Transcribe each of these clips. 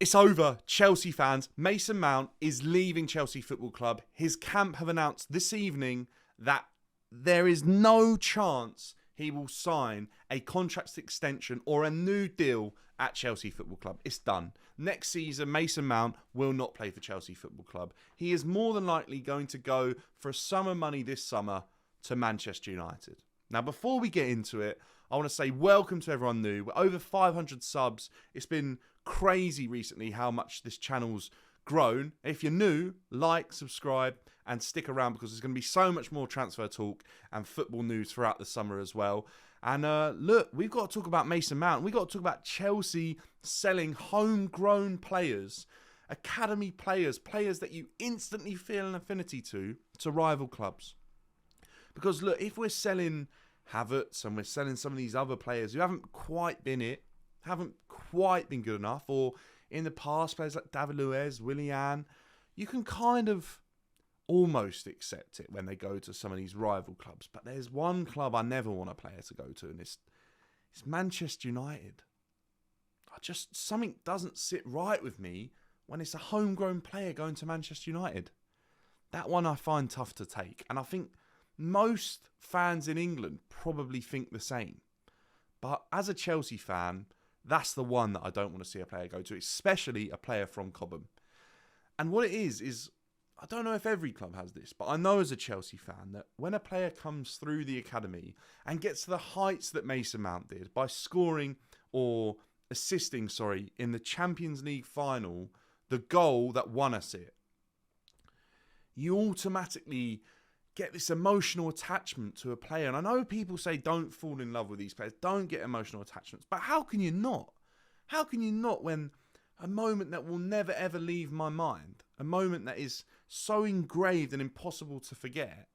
It's over, Chelsea fans. Mason Mount is leaving Chelsea Football Club. His camp have announced this evening that there is no chance he will sign a contract extension or a new deal at Chelsea Football Club. It's done. Next season, Mason Mount will not play for Chelsea Football Club. He is more than likely going to go for summer money this summer to Manchester United. Now, before we get into it, I want to say welcome to everyone new. We're over 500 subs. It's been crazy recently how much this channel's grown. If you're new, like, subscribe, and stick around because there's going to be so much more transfer talk and football news throughout the summer as well. And look, we've got to talk about Mason Mount. We've got to talk about Chelsea selling homegrown players, academy players, players that you instantly feel an affinity to rival clubs. Because look, if we're selling Havertz and we're selling some of these other players who haven't quite been it, haven't quite been good enough, or in the past, players like David Luiz, Willian, you can kind of almost accept it when they go to some of these rival clubs. But there's one club I never want a player to go to, and it's Manchester United. Something doesn't sit right with me when it's a homegrown player going to Manchester United. That one I find tough to take, and I think most fans in England probably think the same. But as a Chelsea fan, that's the one that I don't want to see a player go to, especially a player from Cobham. And what it is I don't know if every club has this, but I know as a Chelsea fan that when a player comes through the academy and gets to the heights that Mason Mount did by scoring or assisting, in the Champions League final, the goal that won us it, you automatically get this emotional attachment to a player. And I know people say don't fall in love with these players, don't get emotional attachments, but how can you not? How can you not when a moment that will never ever leave my mind, a moment that is so engraved and impossible to forget,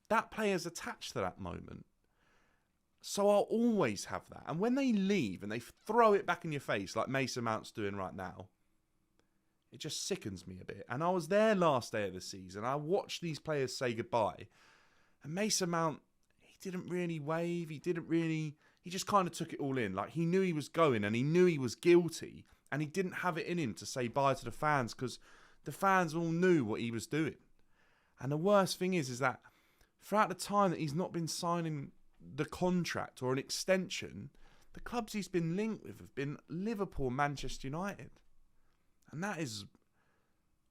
that player's attached to that moment. So I'll always have that. And when they leave and they throw it back in your face like Mason Mount's doing right now, it just sickens me a bit. And I was there last day of the season. I watched these players say goodbye. And Mason Mount, he didn't really wave. He just kind of took it all in. Like, he knew he was going and he knew he was guilty. And he didn't have it in him to say bye to the fans because the fans all knew what he was doing. And the worst thing is that throughout the time that he's not been signing the contract or an extension, the clubs he's been linked with have been Liverpool, Manchester United. And that is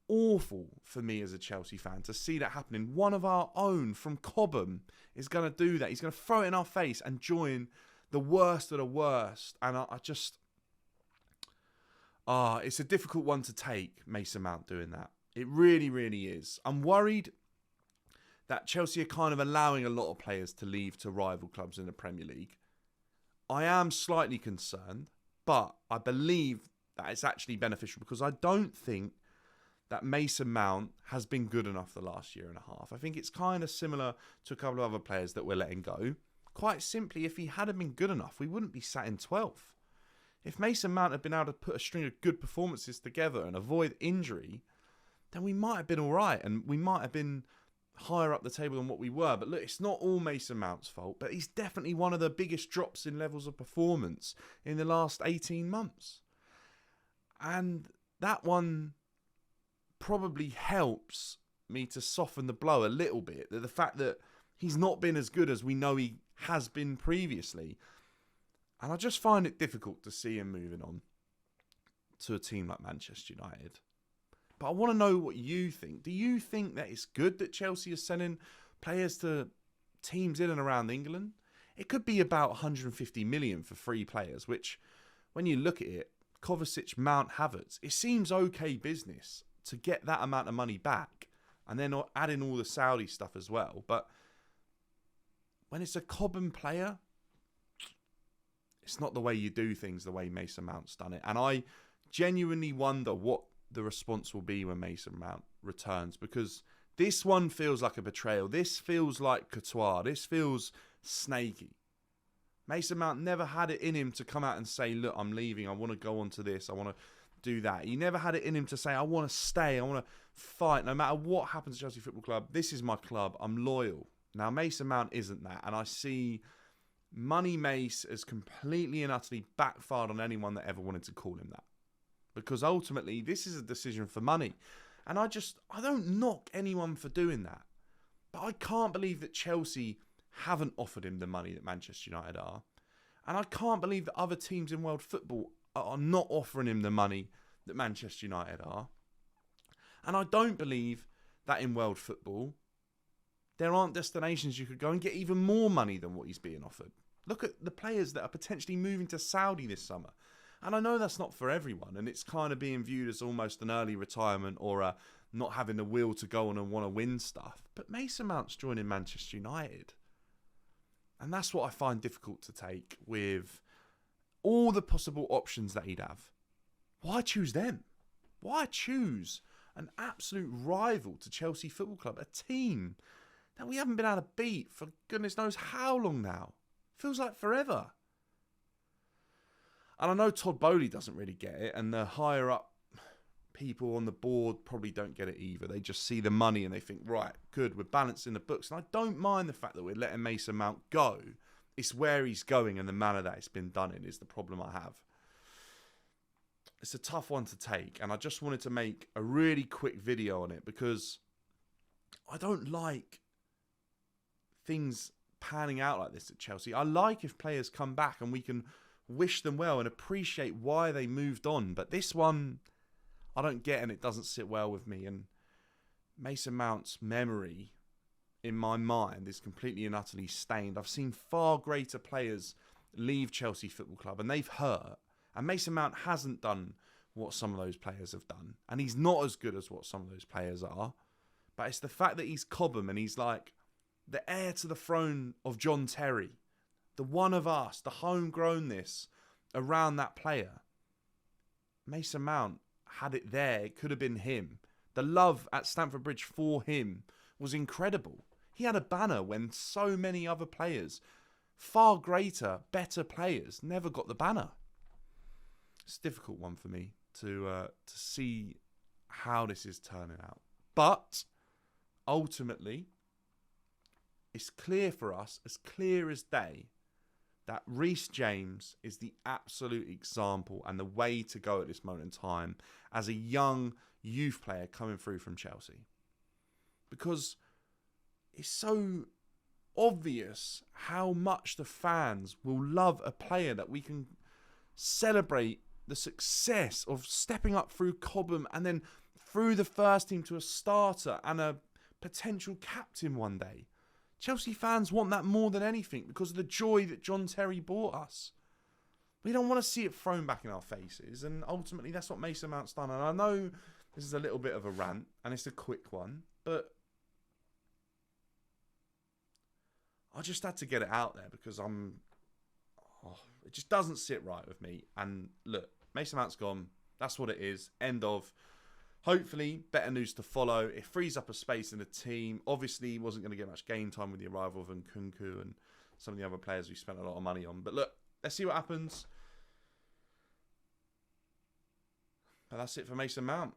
awful for me as a Chelsea fan to see that happening. One of our own from Cobham is going to do that. He's going to throw it in our face and join the worst of the worst. And it's a difficult one to take, Mason Mount doing that. It really, really is. I'm worried that Chelsea are kind of allowing a lot of players to leave to rival clubs in the Premier League. I am slightly concerned, but I believe that it's actually beneficial because I don't think that Mason Mount has been good enough the last year and a half. I think it's kind of similar to a couple of other players that we're letting go. Quite simply, if he hadn't been good enough, we wouldn't be sat in 12th. If Mason Mount had been able to put a string of good performances together and avoid injury, then we might have been all right and we might have been higher up the table than what we were. But look, it's not all Mason Mount's fault, but he's definitely one of the biggest drops in levels of performance in the last 18 months. And that one probably helps me to soften the blow a little bit. The fact that he's not been as good as we know he has been previously. And I just find it difficult to see him moving on to a team like Manchester United. But I want to know what you think. Do you think that it's good that Chelsea is sending players to teams in and around England? It could be about 150 million for 3 players, which, when you look at it, Kovacic, Mount, Havertz, it seems okay business to get that amount of money back and then add in all the Saudi stuff as well. But when it's a Cobham player, it's not the way you do things the way Mason Mount's done it. And I genuinely wonder what the response will be when Mason Mount returns, because this one feels like a betrayal. This feels like Courtois. This feels snaky. Mason Mount never had it in him to come out and say, look, I'm leaving. I want to go on to this. I want to do that. He never had it in him to say, I want to stay. I want to fight. No matter what happens to Chelsea Football Club, this is my club. I'm loyal. Now, Mason Mount isn't that. And I see Money Mase has completely and utterly backfired on anyone that ever wanted to call him that. because ultimately this is a decision for money. And I don't knock anyone for doing that. But I can't believe that Chelsea haven't offered him the money that Manchester United are. And I can't believe that other teams in world football are not offering him the money that Manchester United are. And I don't believe that in world football, there aren't destinations you could go and get even more money than what he's being offered. Look at the players that are potentially moving to Saudi this summer. And I know that's not for everyone, and it's kind of being viewed as almost an early retirement or a not having the will to go on and want to win stuff. But Mason Mount's joining Manchester United. And that's what I find difficult to take with all the possible options that he'd have. Why choose them? Why choose an absolute rival to Chelsea Football Club, a team that we haven't been able to beat for goodness knows how long now? Feels like forever. And I know Todd Bowley doesn't really get it, and the higher up people on the board probably don't get it either. They just see the money and they think, right, good, we're balancing the books. And I don't mind the fact that we're letting Mason Mount go. It's where he's going and the manner that it's been done in is the problem I have. It's a tough one to take, and I just wanted to make a really quick video on it because I don't like things panning out like this at Chelsea. I like if players come back and we can wish them well and appreciate why they moved on. But this one, I don't get, and it doesn't sit well with me. And Mason Mount's memory in my mind is completely and utterly stained. I've seen far greater players leave Chelsea Football Club and they've hurt. And Mason Mount hasn't done what some of those players have done. And he's not as good as what some of those players are. But it's the fact that he's Cobham and he's like the heir to the throne of John Terry. The one of us, the homegrownness around that player. Mason Mount had it there. It could have been him. The love at Stamford Bridge for him was incredible. He had a banner when so many other players, far greater, better players, never got the banner. It's a difficult one for me to see how this is turning out. But ultimately, it's clear for us, as clear as day, that Reece James is the absolute example and the way to go at this moment in time as a young youth player coming through from Chelsea. Because it's so obvious how much the fans will love a player that we can celebrate the success of stepping up through Cobham and then through the first team to a starter and a potential captain one day. Chelsea fans want that more than anything because of the joy that John Terry brought us. We don't want to see it thrown back in our faces, and ultimately that's what Mason Mount's done. And I know this is a little bit of a rant, and it's a quick one, but I just had to get it out there because it just doesn't sit right with me. And look, Mason Mount's gone. That's what it is. End of. Hopefully, better news to follow. It frees up a space in the team. Obviously, he wasn't going to get much game time with the arrival of Nkunku and some of the other players we spent a lot of money on. But look, let's see what happens. But that's it for Mason Mount.